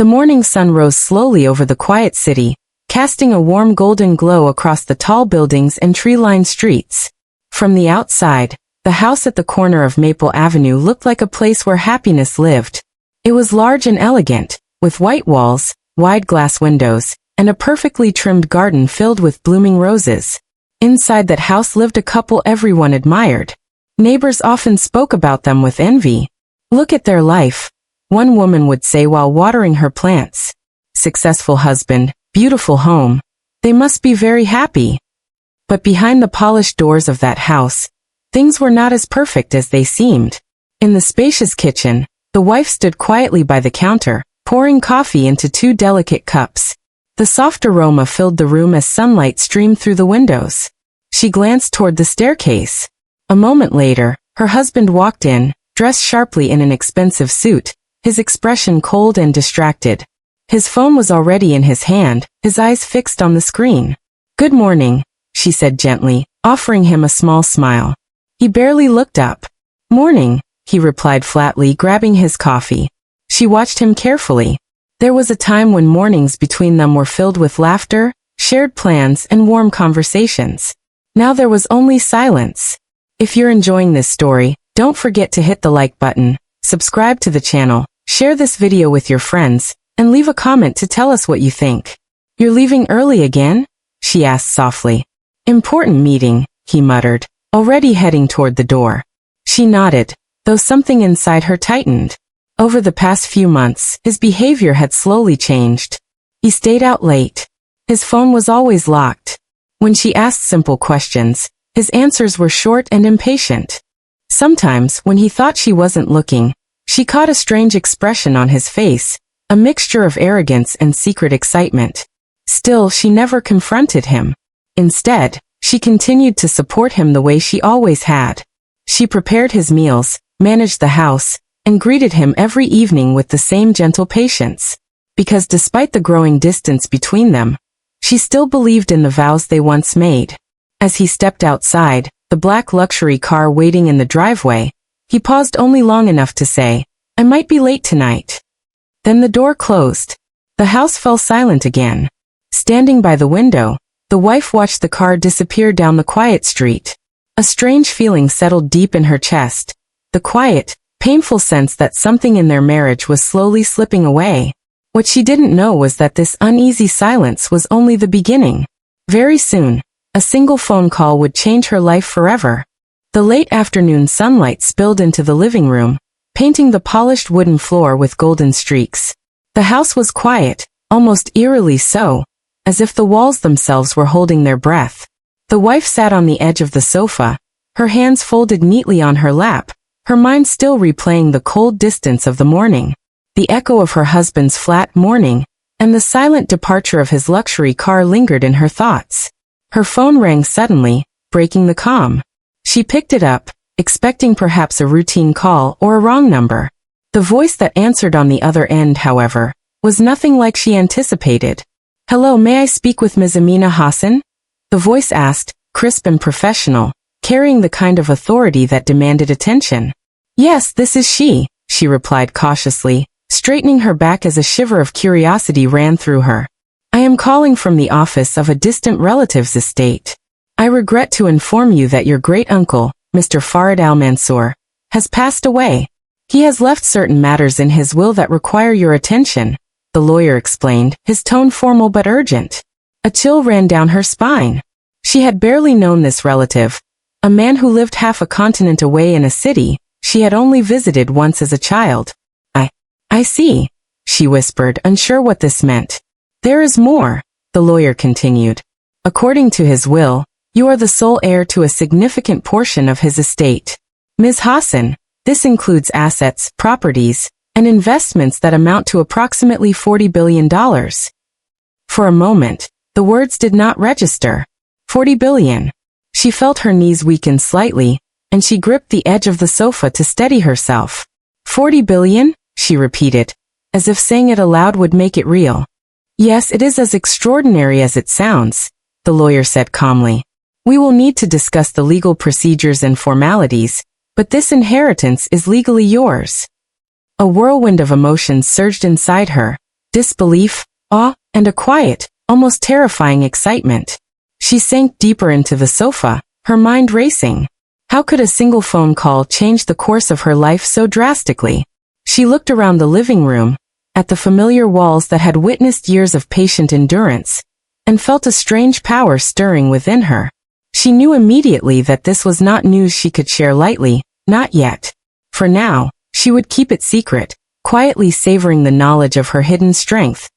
The morning sun rose slowly over the quiet city, casting a warm golden glow across the tall buildings and tree-lined streets. From the outside, the house at the corner of Maple Avenue looked like a place where happiness lived. It was large and elegant, with white walls, wide glass windows, and a perfectly trimmed garden filled with blooming roses. Inside that house lived a couple everyone admired. Neighbors often spoke about them with envy. "Look at their life," one woman would say while watering her plants. "Successful husband, beautiful home. They must be very happy." But behind the polished doors of that house, things were not as perfect as they seemed. In the spacious kitchen, the wife stood quietly by the counter, pouring coffee into 2 delicate cups. The soft aroma filled the room as sunlight streamed through the windows. She glanced toward the staircase. A moment later, her husband walked in, dressed sharply in an expensive suit, his expression cold and distracted. His phone was already in his hand, his eyes fixed on the screen. "Good morning," she said gently, offering him a small smile. He barely looked up. "Morning," he replied flatly, grabbing his coffee. She watched him carefully. There was a time when mornings between them were filled with laughter, shared plans, and warm conversations. Now there was only silence. If you're enjoying this story, don't forget to hit the like button, subscribe to the channel, share this video with your friends, and leave a comment to tell us what you think. "You're leaving early again?" she asked softly. "Important meeting," he muttered, already heading toward the door. She nodded, though something inside her tightened. Over the past few months, his behavior had slowly changed. He stayed out late. His phone was always locked. When she asked simple questions, his answers were short and impatient. Sometimes, when he thought she wasn't looking, she caught a strange expression on his face, a mixture of arrogance and secret excitement. Still, she never confronted him. Instead, she continued to support him the way she always had. She prepared his meals, managed the house, and greeted him every evening with the same gentle patience. Because despite the growing distance between them, she still believed in the vows they once made. As he stepped outside, the black luxury car waiting in the driveway, he paused only long enough to say, "I might be late tonight." Then the door closed. The house fell silent again. Standing by the window, the wife watched the car disappear down the quiet street. A strange feeling settled deep in her chest. The quiet, painful sense that something in their marriage was slowly slipping away. What she didn't know was that this uneasy silence was only the beginning. Very soon, a single phone call would change her life forever. The late afternoon sunlight spilled into the living room, painting the polished wooden floor with golden streaks. The house was quiet, almost eerily so, as if the walls themselves were holding their breath. The wife sat on the edge of the sofa, her hands folded neatly on her lap, her mind still replaying the cold distance of the morning, the echo of her husband's flat morning, and the silent departure of his luxury car lingered in her thoughts. Her phone rang suddenly, breaking the calm. She picked it up, expecting perhaps a routine call or a wrong number. The voice that answered on the other end, however, was nothing like she anticipated. "Hello, may I speak with Ms. Amina Hassan?" The voice asked, crisp and professional, carrying the kind of authority that demanded attention. "Yes, this is she," she replied cautiously, straightening her back as a shiver of curiosity ran through her. "I am calling from the office of a distant relative's estate. I regret to inform you that your great-uncle, Mr. Farid Al-Mansour, has passed away. He has left certain matters in his will that require your attention," the lawyer explained, his tone formal but urgent. A chill ran down her spine. She had barely known this relative, a man who lived half a continent away in a city she had only visited once as a child. I see," she whispered, unsure what this meant. "There is more," the lawyer continued. "According to his will, you are the sole heir to a significant portion of his estate. Ms. Hassan, this includes assets, properties, and investments that amount to approximately $40 billion. For a moment, the words did not register. 40 billion. She felt her knees weaken slightly, and she gripped the edge of the sofa to steady herself. 40 billion? She repeated, as if saying it aloud would make it real. Yes, it is as extraordinary as it sounds, the lawyer said calmly. We will need to discuss the legal procedures and formalities, but this inheritance is legally yours. A whirlwind of emotions surged inside her. disbelief, awe, and a quiet, almost terrifying excitement. She sank deeper into the sofa, her mind racing. How could a single phone call change the course of her life so drastically? She looked around the living room, at the familiar walls that had witnessed years of patient endurance, and felt a strange power stirring within her. She knew immediately that this was not news she could share lightly, not yet. For now, she would keep it secret, quietly savoring the knowledge of her hidden strength,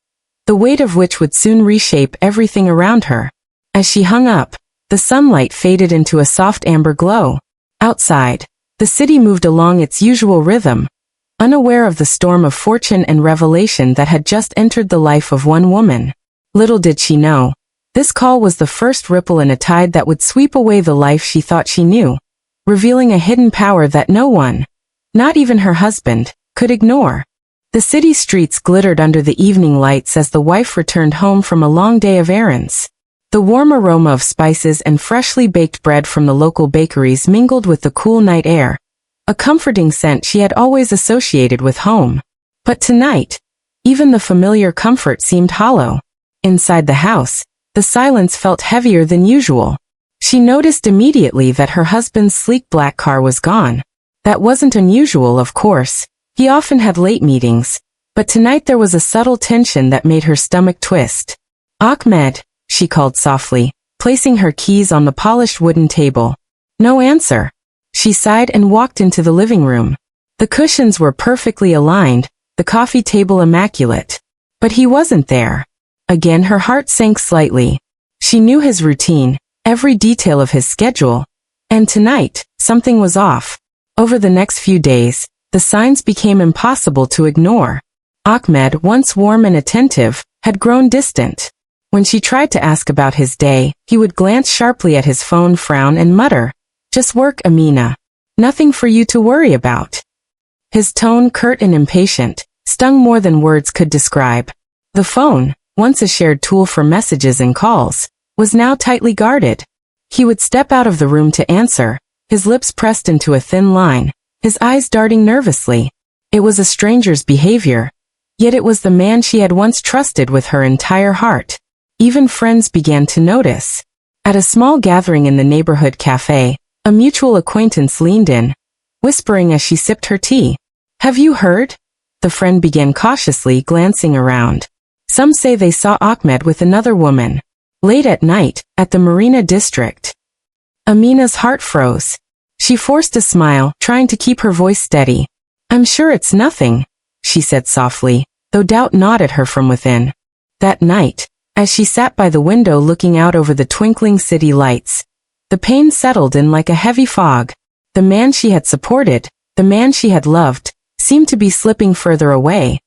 the weight of which would soon reshape everything around her. As she hung up, the sunlight faded into a soft amber glow. Outside, the city moved along its usual rhythm, unaware of the storm of fortune and revelation that had just entered the life of one woman. Little did she know, this call was the first ripple in a tide that would sweep away the life she thought she knew, revealing a hidden power that no one, not even her husband, could ignore. The city streets glittered under the evening lights as the wife returned home from a long day of errands. The warm aroma of spices and freshly baked bread from the local bakeries mingled with the cool night air, a comforting scent she had always associated with home. But tonight, even the familiar comfort seemed hollow. Inside the house, the silence felt heavier than usual. She noticed immediately that her husband's sleek black car was gone. That wasn't unusual, of course. He often had late meetings, but tonight there was a subtle tension that made her stomach twist. "Ahmed," she called softly, placing her keys on the polished wooden table. No answer. She sighed and walked into the living room. The cushions were perfectly aligned, the coffee table immaculate. But he wasn't there. Again her heart sank slightly. She knew his routine, every detail of his schedule. And tonight, something was off. Over the next few days, the signs became impossible to ignore. Ahmed, once warm and attentive, had grown distant. When she tried to ask about his day, he would glance sharply at his phone, frown, and mutter, "Just work, Amina. Nothing for you to worry about." His tone, curt and impatient, stung more than words could describe. The phone, once a shared tool for messages and calls, was now tightly guarded. He would step out of the room to answer, his lips pressed into a thin line, his eyes darting nervously. It was a stranger's behavior, yet it was the man she had once trusted with her entire heart. Even friends began to notice. At a small gathering in the neighborhood cafe, a mutual acquaintance leaned in, whispering as she sipped her tea. "Have you heard?" The friend began cautiously, glancing around. "Some say they saw Ahmed with another woman, late at night, at the Marina district." Amina's heart froze. She forced a smile, trying to keep her voice steady. "I'm sure it's nothing," she said softly, though doubt gnawed at her from within. That night, as she sat by the window looking out over the twinkling city lights, the pain settled in like a heavy fog. The man she had supported, the man she had loved, seemed to be slipping further away,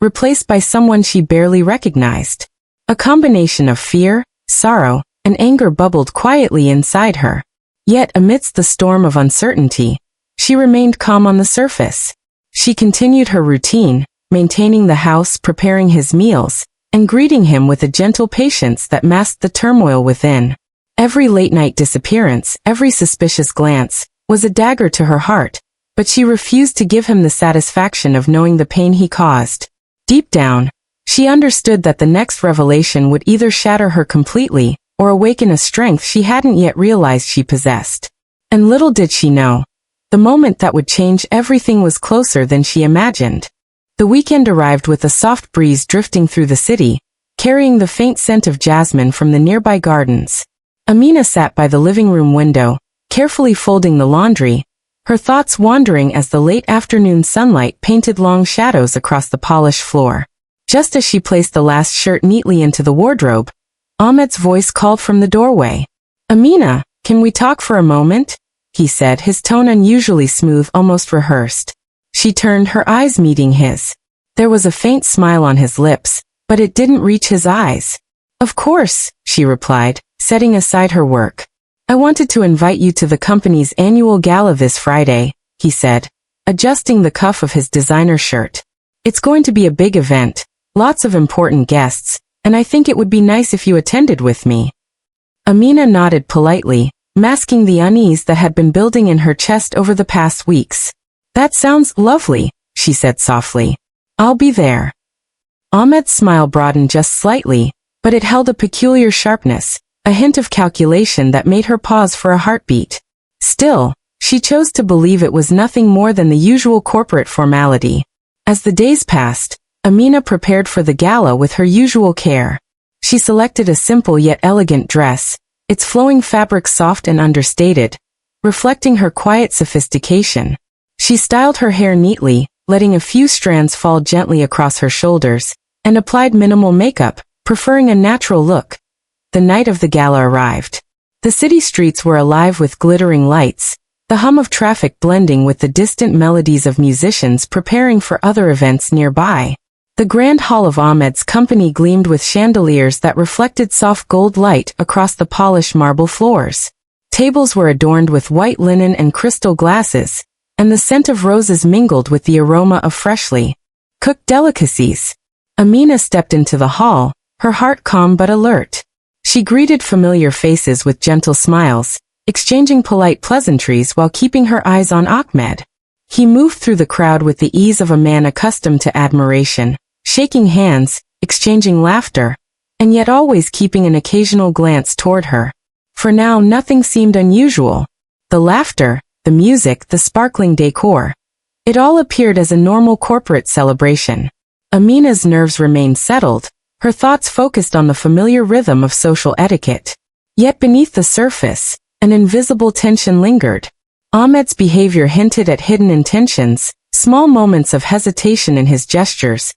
replaced by someone she barely recognized. A combination of fear, sorrow, and anger bubbled quietly inside her. Yet amidst the storm of uncertainty, she remained calm on the surface. She continued her routine, maintaining the house, preparing his meals, and greeting him with a gentle patience that masked the turmoil within. Every late-night disappearance, every suspicious glance, was a dagger to her heart, but she refused to give him the satisfaction of knowing the pain he caused. Deep down, she understood that the next revelation would either shatter her completely, or awaken a strength she hadn't yet realized she possessed. And little did she know, the moment that would change everything was closer than she imagined. The weekend arrived with a soft breeze drifting through the city, carrying the faint scent of jasmine from the nearby gardens. Amina sat by the living room window, carefully folding the laundry, her thoughts wandering as the late afternoon sunlight painted long shadows across the polished floor. Just as she placed the last shirt neatly into the wardrobe, Ahmed's voice called from the doorway. "Amina, can we talk for a moment?" he said, his tone unusually smooth, almost rehearsed. She turned, her eyes meeting his. There was a faint smile on his lips, but it didn't reach his eyes. "Of course," she replied, setting aside her work. "I wanted to invite you to the company's annual gala this Friday," he said, adjusting the cuff of his designer shirt. "It's going to be a big event, lots of important guests, and I think it would be nice if you attended with me." Amina nodded politely, masking the unease that had been building in her chest over the past weeks. "That sounds lovely," she said softly. "I'll be there." Ahmed's smile broadened just slightly, but it held a peculiar sharpness, a hint of calculation that made her pause for a heartbeat. Still, she chose to believe it was nothing more than the usual corporate formality. As the days passed, Amina prepared for the gala with her usual care. She selected a simple yet elegant dress, its flowing fabric soft and understated, reflecting her quiet sophistication. She styled her hair neatly, letting a few strands fall gently across her shoulders, and applied minimal makeup, preferring a natural look. The night of the gala arrived. The city streets were alive with glittering lights, the hum of traffic blending with the distant melodies of musicians preparing for other events nearby. The grand hall of Ahmed's company gleamed with chandeliers that reflected soft gold light across the polished marble floors. Tables were adorned with white linen and crystal glasses, and the scent of roses mingled with the aroma of freshly cooked delicacies. Amina stepped into the hall, her heart calm but alert. She greeted familiar faces with gentle smiles, exchanging polite pleasantries while keeping her eyes on Ahmed. He moved through the crowd with the ease of a man accustomed to admiration, shaking hands, exchanging laughter, and yet always keeping an occasional glance toward her. For now nothing seemed unusual. The laughter, the music, the sparkling decor. It all appeared as a normal corporate celebration. Amina's nerves remained settled, her thoughts focused on the familiar rhythm of social etiquette. Yet beneath the surface, an invisible tension lingered. Ahmed's behavior hinted at hidden intentions, small moments of hesitation in his gestures,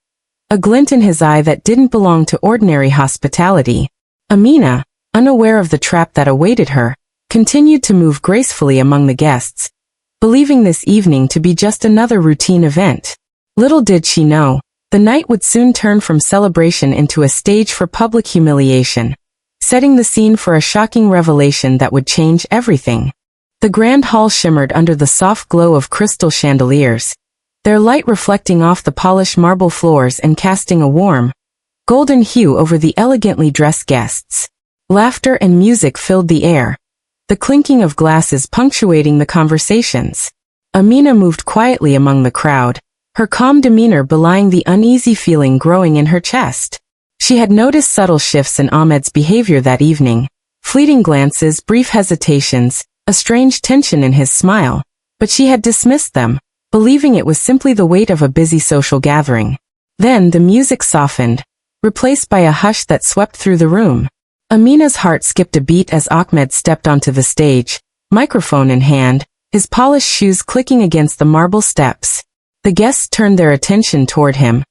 a glint in his eye that didn't belong to ordinary hospitality. Amina, unaware of the trap that awaited her, continued to move gracefully among the guests, believing this evening to be just another routine event. Little did she know, the night would soon turn from celebration into a stage for public humiliation, setting the scene for a shocking revelation that would change everything. The grand hall shimmered under the soft glow of crystal chandeliers, their light reflecting off the polished marble floors and casting a warm, golden hue over the elegantly dressed guests. Laughter and music filled the air, the clinking of glasses punctuating the conversations. Amina moved quietly among the crowd, her calm demeanor belying the uneasy feeling growing in her chest. She had noticed subtle shifts in Ahmed's behavior that evening, fleeting glances, brief hesitations, a strange tension in his smile, but she had dismissed them, believing it was simply the weight of a busy social gathering. Then the music softened, replaced by a hush that swept through the room. Amina's heart skipped a beat as Ahmed stepped onto the stage, microphone in hand, his polished shoes clicking against the marble steps. The guests turned their attention toward him,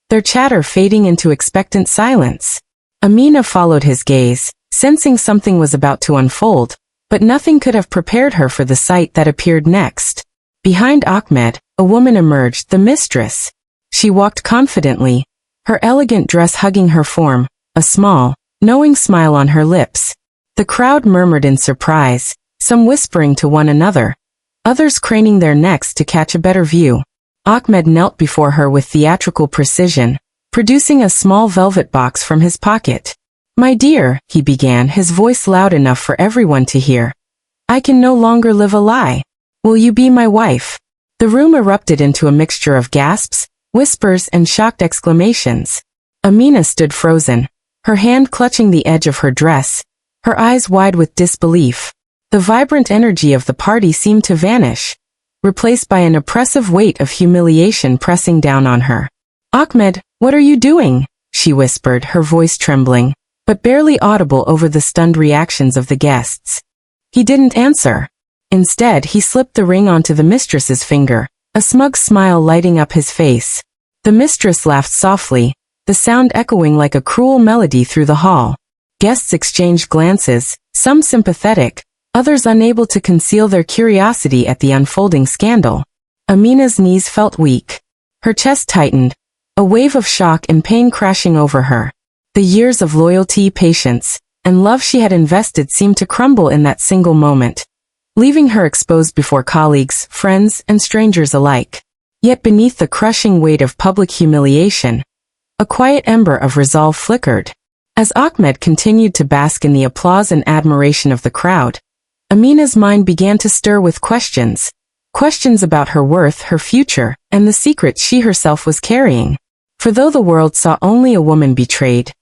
their chatter fading into expectant silence. Amina followed his gaze, sensing something was about to unfold, but nothing could have prepared her for the sight that appeared next. Behind Ahmed, a woman emerged, the mistress. She walked confidently, her elegant dress hugging her form, a small, knowing smile on her lips. The crowd murmured in surprise, some whispering to one another, others craning their necks to catch a better view. Ahmed knelt before her with theatrical precision, producing a small velvet box from his pocket. "My dear," he began, his voice loud enough for everyone to hear, "I can no longer live a lie. Will you be my wife?" The room erupted into a mixture of gasps, whispers, and shocked exclamations. Amina stood frozen, her hand clutching the edge of her dress, her eyes wide with disbelief. The vibrant energy of the party seemed to vanish, replaced by an oppressive weight of humiliation pressing down on her. "Ahmed, what are you doing?" she whispered, her voice trembling, but barely audible over the stunned reactions of the guests. He didn't answer. Instead, he slipped the ring onto the mistress's finger, a smug smile lighting up his face. The mistress laughed softly, the sound echoing like a cruel melody through the hall. Guests exchanged glances, some sympathetic, others unable to conceal their curiosity at the unfolding scandal. Amina's knees felt weak. Her chest tightened, a wave of shock and pain crashing over her. The years of loyalty, patience, and love she had invested seemed to crumble in that single moment, leaving her exposed before colleagues, friends, and strangers alike. Yet beneath the crushing weight of public humiliation, a quiet ember of resolve flickered. As Ahmed continued to bask in the applause and admiration of the crowd, Amina's mind began to stir with questions about her worth, her future, and the secrets she herself was carrying. For though the world saw only a woman betrayed,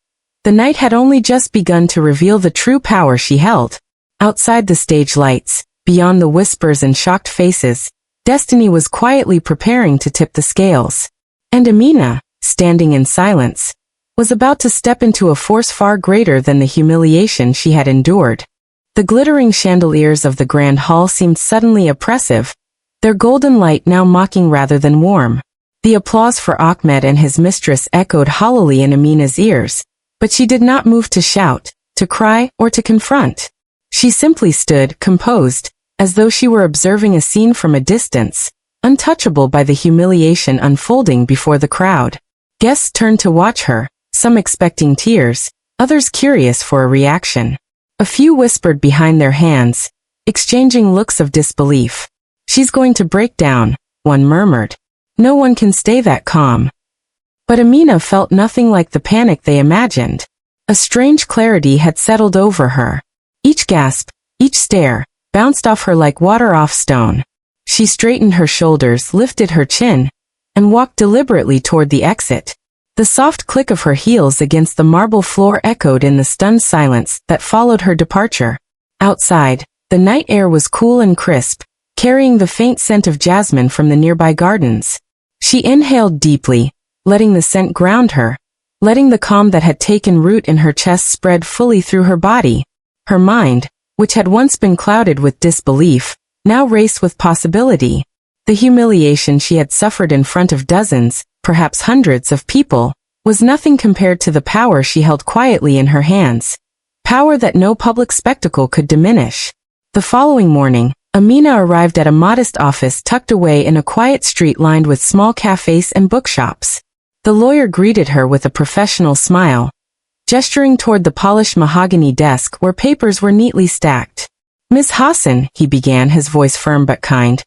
the night had only just begun to reveal the true power she held. Outside the stage lights, beyond the whispers and shocked faces, destiny was quietly preparing to tip the scales. And Amina, standing in silence, was about to step into a force far greater than the humiliation she had endured. The glittering chandeliers of the grand hall seemed suddenly oppressive, their golden light now mocking rather than warm. The applause for Ahmed and his mistress echoed hollowly in Amina's ears, but she did not move to shout, to cry, or to confront. She simply stood, composed, as though she were observing a scene from a distance, untouchable by the humiliation unfolding before the crowd. Guests turned to watch her, some expecting tears, others curious for a reaction. A few whispered behind their hands, exchanging looks of disbelief. "She's going to break down," one murmured. "No one can stay that calm." But Amina felt nothing like the panic they imagined. A strange clarity had settled over her. Each gasp, each stare, bounced off her like water off stone. She straightened her shoulders, lifted her chin, and walked deliberately toward the exit. The soft click of her heels against the marble floor echoed in the stunned silence that followed her departure. Outside, the night air was cool and crisp, carrying the faint scent of jasmine from the nearby gardens. She inhaled deeply, letting the scent ground her, letting the calm that had taken root in her chest spread fully through her body. Her mind, which had once been clouded with disbelief, now raced with possibility. The humiliation she had suffered in front of dozens, perhaps hundreds of people, was nothing compared to the power she held quietly in her hands. Power that no public spectacle could diminish. The following morning, Amina arrived at a modest office tucked away in a quiet street lined with small cafes and bookshops. The lawyer greeted her with a professional smile, gesturing toward the polished mahogany desk where papers were neatly stacked. "Miss Hassan," he began, his voice firm but kind,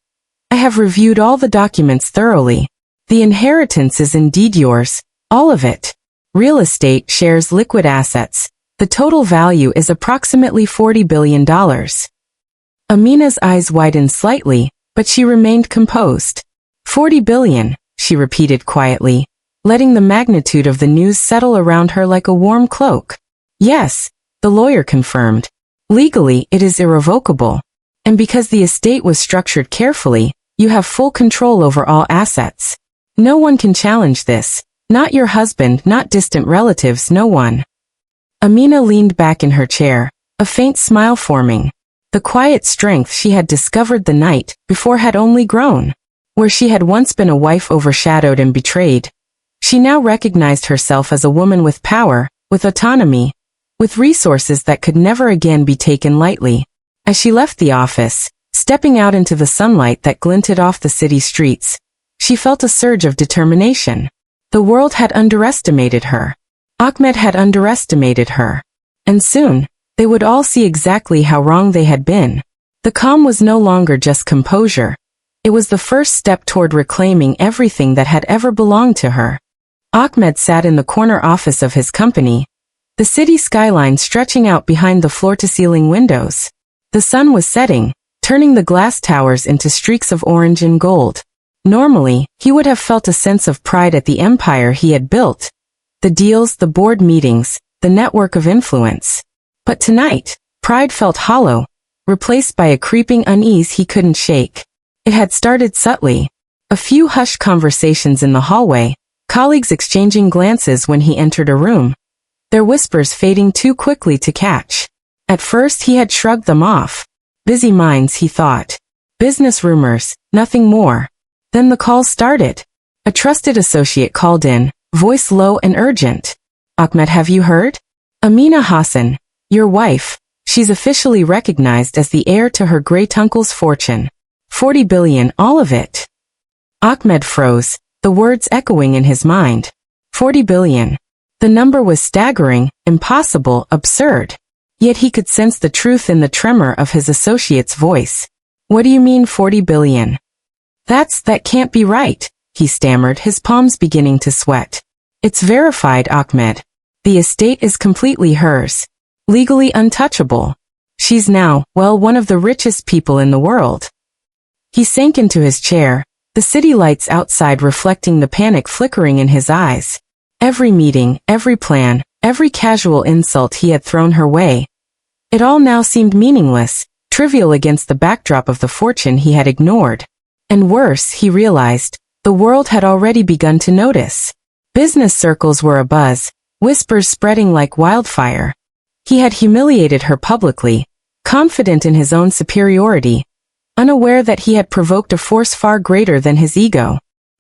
"I have reviewed all the documents thoroughly. The inheritance is indeed yours, all of it. Real estate, shares, liquid assets. The total value is approximately $40 billion. Amina's eyes widened slightly, but she remained composed. $40 billion, she repeated quietly, letting the magnitude of the news settle around her like a warm cloak. "Yes," the lawyer confirmed. "Legally, it is irrevocable. And because the estate was structured carefully, you have full control over all assets. No one can challenge this. Not your husband, not distant relatives, no one." Amina leaned back in her chair, a faint smile forming. The quiet strength she had discovered the night before had only grown. Where she had once been a wife overshadowed and betrayed, she now recognized herself as a woman with power, with autonomy, with resources that could never again be taken lightly. As she left the office, stepping out into the sunlight that glinted off the city streets, she felt a surge of determination. The world had underestimated her. Ahmed had underestimated her. And soon, they would all see exactly how wrong they had been. The calm was no longer just composure. It was the first step toward reclaiming everything that had ever belonged to her. Ahmed sat in the corner office of his company, the city skyline stretching out behind the floor-to-ceiling windows. The sun was setting, turning the glass towers into streaks of orange and gold. Normally, he would have felt a sense of pride at the empire he had built, the deals, the board meetings, the network of influence. But tonight, pride felt hollow, replaced by a creeping unease he couldn't shake. It had started subtly. A few hushed conversations in the hallway, colleagues exchanging glances when he entered a room, their whispers fading too quickly to catch. At first he had shrugged them off. Busy minds, he thought. Business rumors, nothing more. Then the calls started. A trusted associate called in, voice low and urgent. "Ahmed, have you heard? Amina Hassan, your wife, she's officially recognized as the heir to her great-uncle's fortune. 40 billion, all of it." Ahmed froze, the words echoing in his mind. 40 billion. The number was staggering, impossible, absurd. Yet he could sense the truth in the tremor of his associate's voice. "What do you mean 40 billion? That can't be right," he stammered, his palms beginning to sweat. "It's verified, Ahmed. The estate is completely hers. Legally untouchable. She's now, well, one of the richest people in the world." He sank into his chair, the city lights outside reflecting the panic flickering in his eyes. Every meeting, every plan, every casual insult he had thrown her way. It all now seemed meaningless, trivial against the backdrop of the fortune he had ignored. And worse, he realized, the world had already begun to notice. Business circles were abuzz, whispers spreading like wildfire. He had humiliated her publicly, confident in his own superiority, unaware that he had provoked a force far greater than his ego.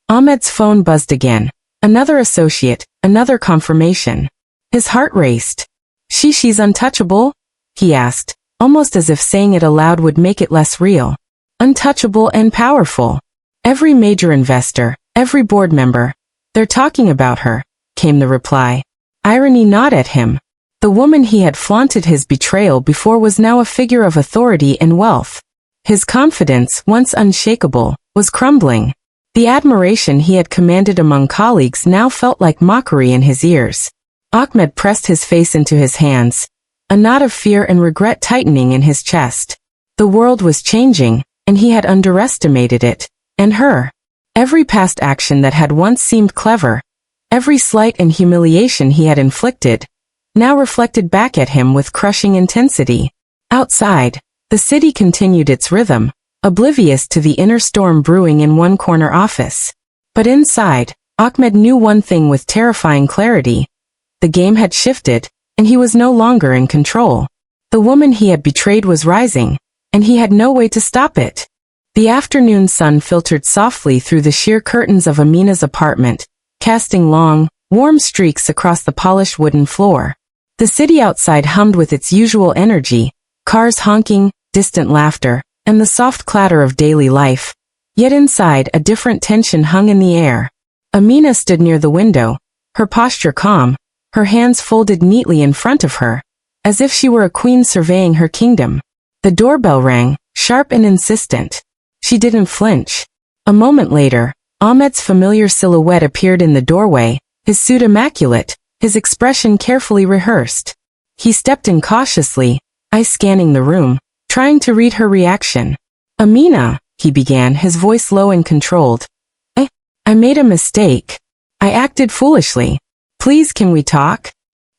Ahmed's phone buzzed again. Another associate, another confirmation. His heart raced. She's untouchable? He asked, almost as if saying it aloud would make it less real. Untouchable and powerful. Every major investor, every board member. They're talking about her, came the reply. Irony gnawed at him. The woman he had flaunted his betrayal before was now a figure of authority and wealth. His confidence, once unshakable, was crumbling. The admiration he had commanded among colleagues now felt like mockery in his ears. Ahmed pressed his face into his hands, a knot of fear and regret tightening in his chest. The world was changing, and he had underestimated it, and her. Every past action that had once seemed clever, every slight and humiliation he had inflicted, now reflected back at him with crushing intensity. Outside, the city continued its rhythm, oblivious to the inner storm brewing in one corner office. But inside, Ahmed knew one thing with terrifying clarity. The game had shifted, and he was no longer in control. The woman he had betrayed was rising, and he had no way to stop it. The afternoon sun filtered softly through the sheer curtains of Amina's apartment, casting long, warm streaks across the polished wooden floor. The city outside hummed with its usual energy, cars honking, distant laughter, and the soft clatter of daily life. Yet inside, a different tension hung in the air. Amina stood near the window, her posture calm, her hands folded neatly in front of her, as if she were a queen surveying her kingdom. The doorbell rang, sharp and insistent. She didn't flinch. A moment later, Ahmed's familiar silhouette appeared in the doorway, his suit immaculate, his expression carefully rehearsed. He stepped in cautiously, eyes scanning the room, trying to read her reaction. "Amina," he began, his voice low and controlled. I made a mistake. I acted foolishly. Please, can we talk?"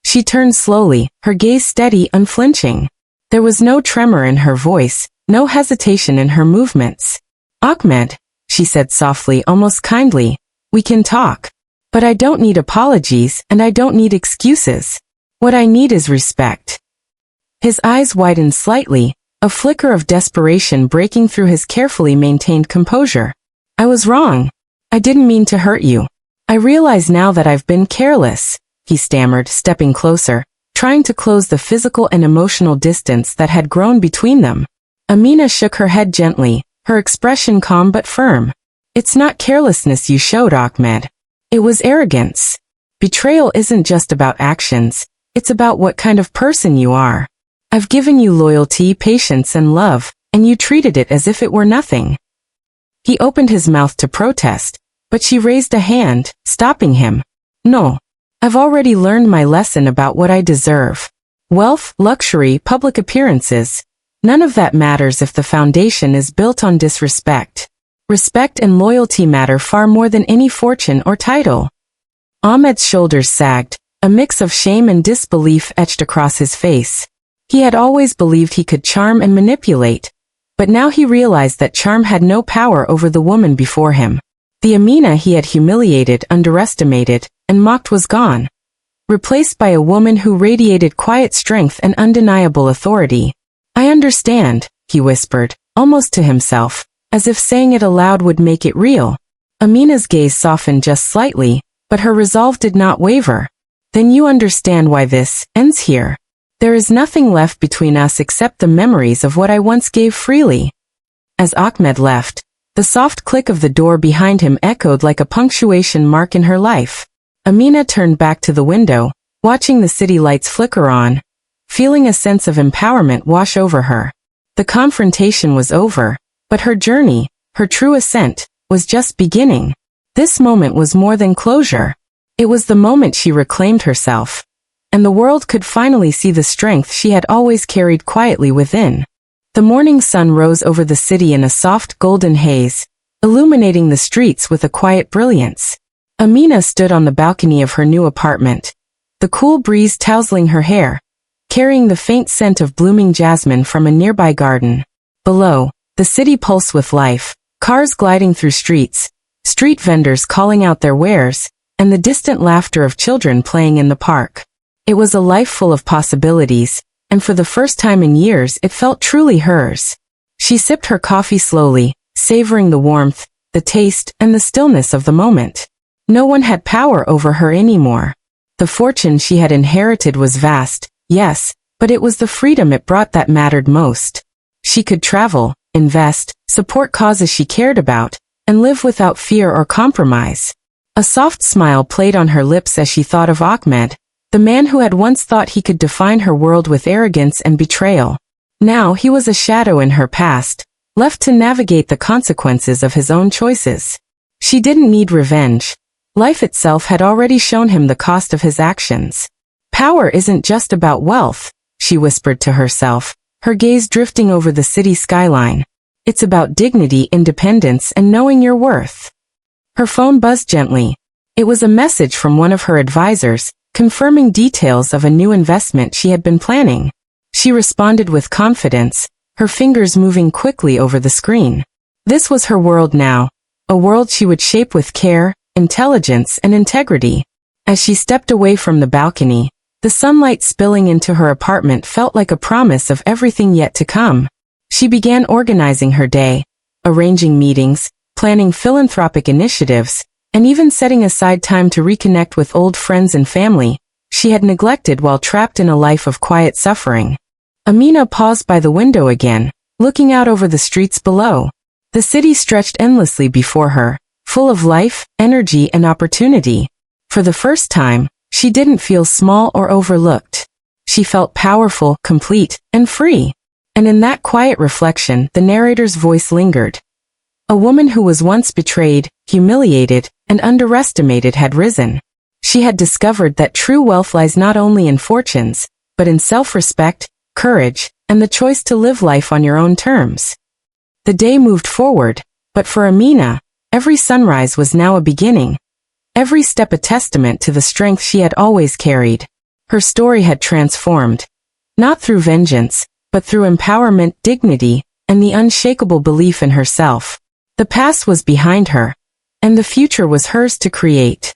She turned slowly, her gaze steady, unflinching. There was no tremor in her voice, no hesitation in her movements. "Ahmed," she said softly, almost kindly, "we can talk. But I don't need apologies, and I don't need excuses. What I need is respect." His eyes widened slightly, a flicker of desperation breaking through his carefully maintained composure. "I was wrong. I didn't mean to hurt you. I realize now that I've been careless," he stammered, stepping closer, trying to close the physical and emotional distance that had grown between them. Amina shook her head gently, her expression calm but firm. "It's not carelessness you showed, Ahmed. It was arrogance. Betrayal isn't just about actions, it's about what kind of person you are. I've given you loyalty, patience, and love, and you treated it as if it were nothing." He opened his mouth to protest, but she raised a hand, stopping him. "No. I've already learned my lesson about what I deserve. Wealth, luxury, public appearances. None of that matters if the foundation is built on disrespect. Respect and loyalty matter far more than any fortune or title." Ahmed's shoulders sagged, a mix of shame and disbelief etched across his face. He had always believed he could charm and manipulate, but now he realized that charm had no power over the woman before him. The Amina he had humiliated, underestimated, and mocked was gone, replaced by a woman who radiated quiet strength and undeniable authority. "I understand," he whispered, almost to himself, as if saying it aloud would make it real. Amina's gaze softened just slightly, but her resolve did not waver. "Then you understand why this ends here. There is nothing left between us except the memories of what I once gave freely." As Ahmed left, the soft click of the door behind him echoed like a punctuation mark in her life. Amina turned back to the window, watching the city lights flicker on, feeling a sense of empowerment wash over her. The confrontation was over, but her journey, her true ascent, was just beginning. This moment was more than closure. It was the moment she reclaimed herself, and the world could finally see the strength she had always carried quietly within. The morning sun rose over the city in a soft golden haze, illuminating the streets with a quiet brilliance. Amina stood on the balcony of her new apartment, the cool breeze tousling her hair, carrying the faint scent of blooming jasmine from a nearby garden. Below, the city pulsed with life, cars gliding through streets, street vendors calling out their wares, and the distant laughter of children playing in the park. It was a life full of possibilities, and for the first time in years it felt truly hers. She sipped her coffee slowly, savoring the warmth, the taste, and the stillness of the moment. No one had power over her anymore. The fortune she had inherited was vast, yes, but it was the freedom it brought that mattered most. She could travel, invest, support causes she cared about, and live without fear or compromise. A soft smile played on her lips as she thought of Ahmed, the man who had once thought he could define her world with arrogance and betrayal. Now he was a shadow in her past, left to navigate the consequences of his own choices. She didn't need revenge. Life itself had already shown him the cost of his actions. Power isn't just about wealth, she whispered to herself, her gaze drifting over the city skyline. It's about dignity, independence, and knowing your worth. Her phone buzzed gently. It was a message from one of her advisors, confirming details of a new investment she had been planning. She responded with confidence, her fingers moving quickly over the screen. This was her world now, a world she would shape with care, intelligence, and integrity. As she stepped away from the balcony, the sunlight spilling into her apartment felt like a promise of everything yet to come. She began organizing her day, arranging meetings, planning philanthropic initiatives, and even setting aside time to reconnect with old friends and family she had neglected while trapped in a life of quiet suffering. Amina paused by the window again, looking out over the streets below. The city stretched endlessly before her, full of life, energy, and opportunity. For the first time, she didn't feel small or overlooked. She felt powerful, complete, and free. And in that quiet reflection, the narrator's voice lingered. A woman who was once betrayed, humiliated, and underestimated had risen. She had discovered that true wealth lies not only in fortunes, but in self-respect, courage, and the choice to live life on your own terms. The day moved forward, but for Amina, every sunrise was now a beginning. Every step a testament to the strength she had always carried. Her story had transformed, not through vengeance, but through empowerment, dignity, and the unshakable belief in herself. The past was behind her, and the future was hers to create.